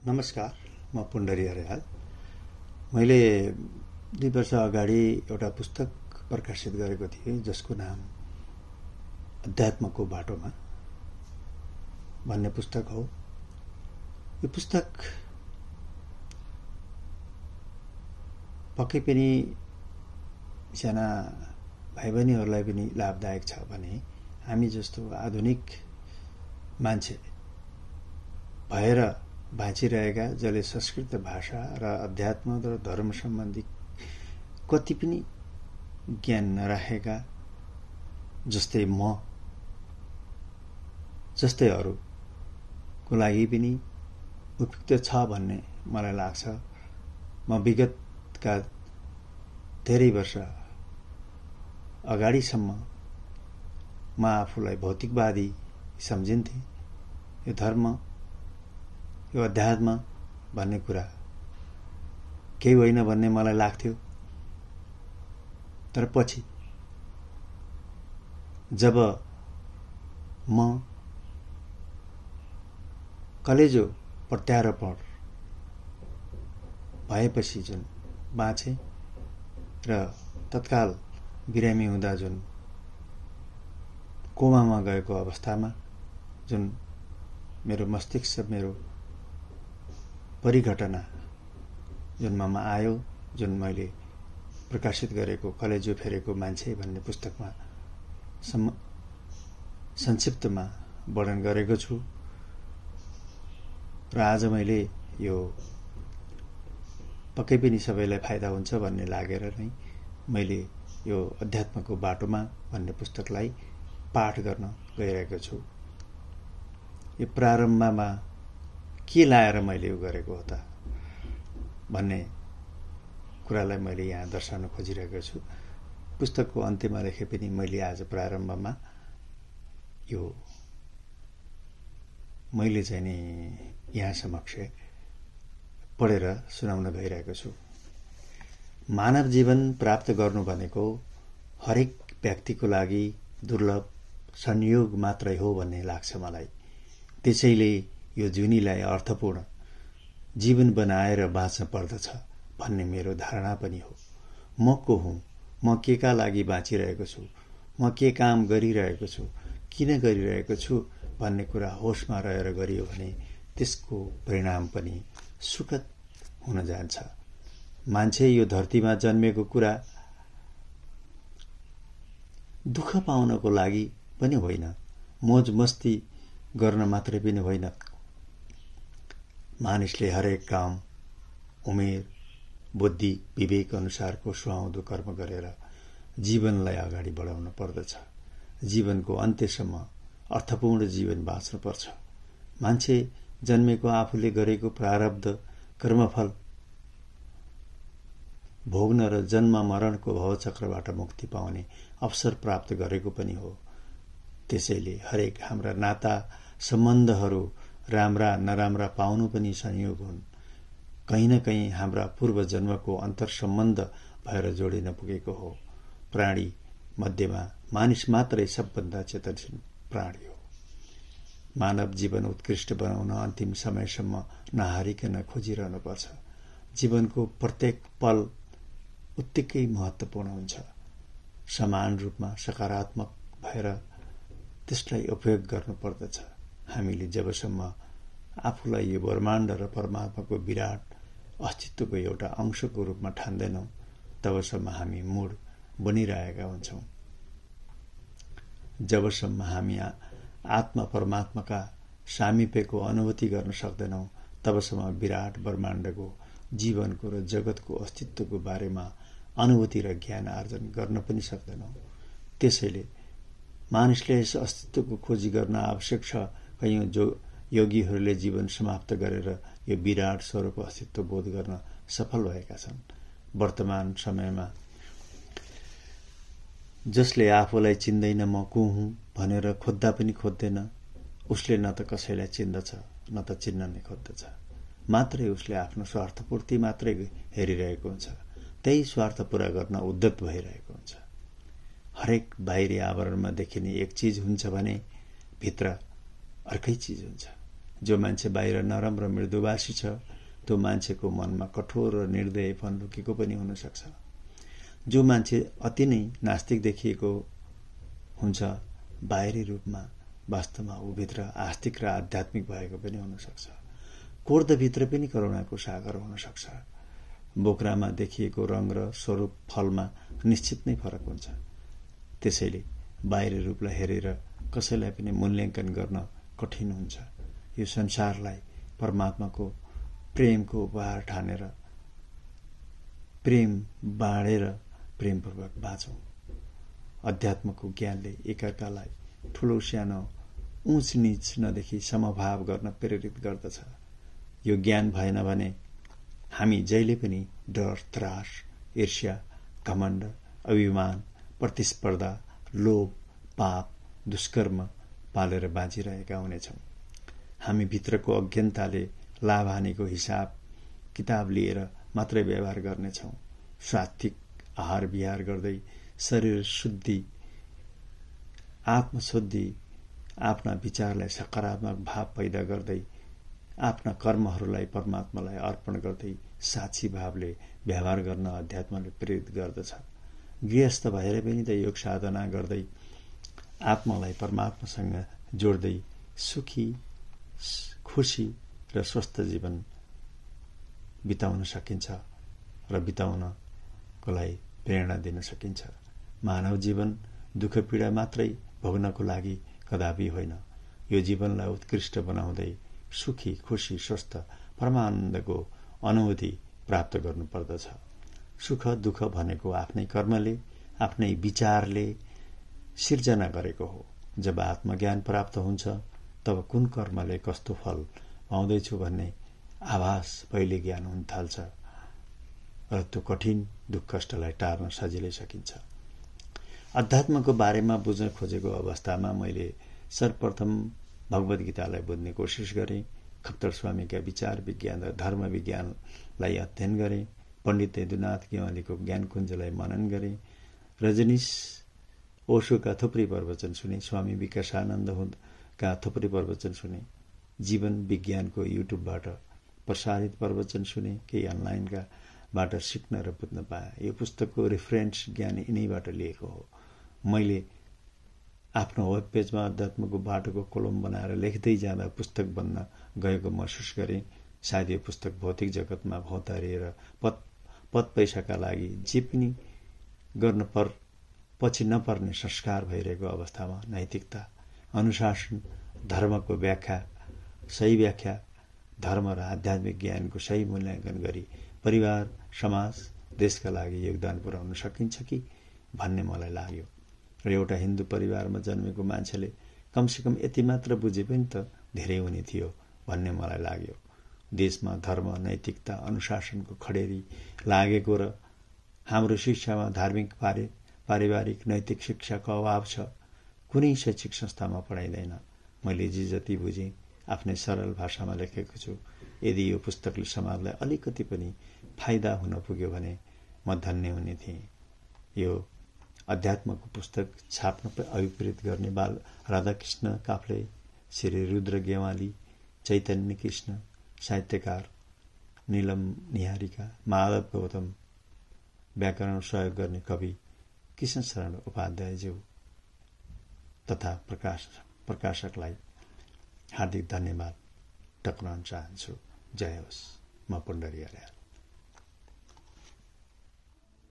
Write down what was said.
नमस्कार, म पुण्डरी अर्याल। मैले 2 वर्ष अगाडि एउटा पुस्तक प्रकाशित गरेको थिएँ जसको नाम अध्यात्मको बाटोमा भन्ने पुस्तक हो। यो पुस्तक पक्कै पनि साना भाइ बहिनीहरूलाई पनि लाभदायक छ भने हामी जस्तो आधुनिक मान्छे भएर बाँचिरहेका, जसले संस्कृत भाषा र अध्यात्म र धर्म सम्बन्धी कति पनि ज्ञान नराखेका, जस्तै म जस्तै अरूको लागि पनि उपयुक्त छ भन्ने मलाई लाग्छ। म विगतका धेरै वर्ष अगाडिसम्म म आफूलाई भौतिकवादी सम्झिन्थे। यो धर्म, यो अध्यात्म भन्ने कुरा केही होइन भन्ने मलाई लाग्थ्यो। तर पछि जब म कलेजो प्रत्यारोपण भएपछि जुन बाँचे र तत्काल बिरामी हुँदा जुन कोमामा गएको अवस्थामा जुन मेरो मस्तिष्क, मेरो परिघटना जुन ममा आयो, जुन मैले प्रकाशित गरेको कलेजो फेरेको मान्छे भन्ने पुस्तकमा संक्षिप्तमा वर्णन गरेको छु। र आज मैले यो पक्कै पनि सबैलाई फाइदा हुन्छ भन्ने लागेर नै मैले यो अध्यात्मको बाटोमा भन्ने पुस्तकलाई पाठ गर्न गइरहेको छु। यो प्रारम्भमा के लाएर मैले यो गरेको हो त भन्ने कुरालाई मैले यहाँ दर्शाउन खोजिरहेको छु। पुस्तकको अन्त्यमा लेखे पनि मैले आज प्रारम्भमा यो मैले चाहिँ नि यहाँ समक्ष पढेर सुनाउन गइरहेको छु। मानव जीवन प्राप्त गर्नु भनेको हरेक व्यक्तिको लागि दुर्लभ संयोग मात्रै हो भन्ने लाग्छ मलाई। त्यसैले यो जुनीलाई अर्थपूर्ण जीवन बनाएर बाँच्न पर्दछ भन्ने मेरो धारणा पनि हो। म को हुँ, म केका लागि बाँचिरहेको छु, म के काम गरिरहेको छु, किन गरिरहेको छु भन्ने कुरा होसमा रहेर गरियो भने त्यसको परिणाम पनि सुखद हुन जान्छ। मान्छे यो धरतीमा जन्मेको कुरा दुःख पाउनको लागि पनि होइन, मोज मस्ती गर्न मात्रै पनि होइन। मानिसले हरेक काम, उमेर, बुद्धि, विवेक अनुसारको सुहाउँदो कर्म गरेर जीवनलाई अगाडि बढाउन पर्दछ। जीवनको अन्त्यसम्म अर्थपूर्ण जीवन बाँच्नुपर्छ। मान्छे जन्मेको आफूले गरेको प्रारब्ध कर्मफल भोग्न र जन्म मरणको भवचक्रबाट मुक्ति पाउने अवसर प्राप्त गरेको पनि हो। त्यसैले हरेक हाम्रा नाता सम्बन्धहरू राम्रा नराम्रा पाउनु पनि संयोग हुन्। कहीं न कहीं हाम्रा पूर्व जन्मको अन्तर सम्बन्ध भएर जोडिन पुगेको हो। प्राणी मध्येमा मानिस मात्रै सबभन्दा चेतनशील प्राणी हो। मानव जीवन उत्कृष्ट बनाउन अन्तिम समयसम्म नहारिकन खोजिरहनुपर्छ। जीवनको प्रत्येक पल उत्तिकै महत्त्वपूर्ण हुन्छ। समान रूपमा सकारात्मक भएर त्यसलाई उपयोग गर्नुपर्दछ। हामीले जबसम्म आफूलाई यो ब्रह्माण्ड र परमात्माको विराट अस्तित्वको एउटा अंशको रूपमा ठान्दैनौं, तबसम्म हामी मूढ बनिरहेका हुन्छौं। जबसम्म हामी आत्मा परमात्माका सामिप्यको अनुभूति गर्न सक्दैनौं, तबसम्म विराट ब्रह्माण्डको, जीवनको र जगतको अस्तित्वको बारेमा अनुभूति र ज्ञान आर्जन गर्न पनि सक्दैनौं। त्यसैले मानिसले यस अस्तित्वको खोजी गर्न आवश्यक छ। कयौं योगीहरूले जीवन समाप्त गरेर यो विराट स्वरूप अस्तित्व बोध गर्न सफल भएका छन्। वर्तमान समयमा जसले आफूलाई चिन्दैन, म को हुँ भनेर खोज्दा पनि खोज्दैन, उसले न त कसैलाई चिन्दछ न त चिन्न नै खोज्दछ। मात्रै उसले आफ्नो स्वार्थपूर्ति मात्रै हेरिरहेको हुन्छ। त्यही स्वार्थ पूरा गर्न उद्यत भइरहेको हुन्छ। हरेक बाहिरी आवरणमा देखिने एक चीज हुन्छ भने भित्र अर्कै चीज हुन्छ। जो मान्छे बाहिर नरम र मृदुभाषी छ त्यो मान्छेको मनमा कठोर र निर्दयपन लुकेको पनि हुन सक्छ। जो मान्छे अति नै नास्तिक देखिएको हुन्छ बाहिरी रूपमा वास्तवमा ऊ भित्र आस्तिक र आध्यात्मिक भएको पनि हुन सक्छ। कोर्दभित्र पनि करुणाको सागर हुन सक्छ। बोक्रामा देखिएको रंग र स्वरूप फलमा निश्चित नै फरक हुन्छ। त्यसैले बाहिरी रूपलाई हेरेर कसैलाई पनि मूल्याङ्कन गर्न कठिन हुन्छ। यो संसारलाई परमात्माको प्रेमको उपहार ठानेर प्रेम बाँडेर प्रेमपूर्वक बाँचौं। अध्यात्मको ज्ञानले एकअर्कालाई ठूलो सानो ऊंच नीच नदेखि समभाव गर्न प्रेरित गर्दछ। यो ज्ञान भएन भने हामी जहिले पनि डर, त्रास, ईर्ष्या, घमण्ड, अभिमान, प्रतिस्पर्धा, लोभ, पाप, दुष्कर्म पालेर बाँचिरहेका हुनेछौं। हामी भित्रको अज्ञानताले लाभ हानिको हिसाब किताब लिएर मात्रै व्यवहार गर्नेछौं। सात्विक आहार विहार गर्दै शरीर शुद्धि, आत्मशुद्धि, आफ्ना विचारलाई सकारात्मक भाव पैदा गर्दै आफ्ना कर्महरूलाई परमात्मालाई अर्पण गर्दै साक्षी भावले व्यवहार गर्न अध्यात्मले प्रेरित गर्दछ। गृहस्थ भएर पनि त योग साधना गर्दै आत्मालाई परमात्मासँग जोड्दै सुखी, खुशी र स्वस्थ जीवन बिताउन सकिन्छ र बिताउनको लागि प्रेरणा दिन सकिन्छ। मानव जीवन दुःख पीडा मात्रै भोग्नको लागि कदापि होइन। यो जीवनलाई उत्कृष्ट बनाउँदै सुखी, खुशी, स्वस्थ, परमानन्दको अनुभूति प्राप्त गर्नुपर्दछ। सुख दुःख भनेको आफ्नै कर्मले, आफ्नै विचारले सिर्जना गरेको हो। जब आत्मज्ञान प्राप्त हुन्छ तब कुन कर्मले कस्तो फल पाउँदैछु भन्ने आभास पहिले ज्ञान हुन थाल्छ र त्यो कठिन दुःख कष्टलाई टार्न सजिलै सकिन्छ। अध्यात्मको बारेमा बुझ्न खोजेको अवस्थामा मैले सर्वप्रथम भगवत गीतालाई बुझ्ने कोशिश गरेँ। खप्तर स्वामीका विचार विज्ञान र धर्म विज्ञानलाई अध्ययन गरेँ। पण्डित यदुनाथ गेवालीको ज्ञानकुञ्जलाई मनन गरेँ। रजनीश ओशोका थुप्रै प्रवचन सुने। स्वामी विकासानन्दका थुप्रै प्रवचन सुने। जीवन विज्ञानको युट्युबबाट प्रसारित प्रवचन सुने। केही अनलाइनका बाट सिक्न र बुझ्न पाए। यो पुस्तकको रेफरेन्स ज्ञान यिनैबाट लिएको हो। मैले आफ्नो वेब पेजमा अध्यात्मको बाटोको कोलम बनाएर लेख्दै जाँदा पुस्तक बन्न गएको महसुस गरेँ। सायद यो पुस्तक भौतिक जगतमा भौतारिएर पद पैसाका लागि जे पनि गर्न पछि नपर्ने संस्कार भइरहेको अवस्थामा नैतिकता, अनुशासन, धर्मको व्याख्या, सही व्याख्या, धर्म र आध्यात्मिक ज्ञानको सही मूल्याङ्कन गरी परिवार, समाज, देशका लागि योगदान पुर्याउन सकिन्छ कि भन्ने मलाई लाग्यो। र एउटा हिन्दू परिवारमा जन्मेको मान्छेले कमसेकम यति मात्र बुझे पनि त धेरै हुने थियो भन्ने मलाई लाग्यो। देशमा धर्म, नैतिकता, अनुशासनको खडेरी लागेको र हाम्रो शिक्षामा धार्मिक, पारिवारिक, नैतिक शिक्षाको अभाव छ। कुनै शैक्षिक संस्थामा पढाइँदैन। मैले जे जति बुझेँ आफ्नै सरल भाषामा लेखेको छु। यदि यो पुस्तकले समाजलाई अलिकति पनि फाइदा हुन पुग्यो भने म धन्य हुने थिएँ। यो अध्यात्मको पुस्तक छाप्न अभिप्रेरित गर्ने बाल राधाकृष्ण काफ्ले, श्री रुद्र गेवाली, चैतन्य कृष्ण, साहित्यकार नीलम निहारिका, माधव गौतम, व्याकरण सहयोग गर्ने कवि कृष्णशरण उपाध्यायज्यू तथा प्रकाशकलाई हार्दिक धन्यवाद टक्राउन चाहन्छु। जय होस्। म पुण्डरी अर्याल।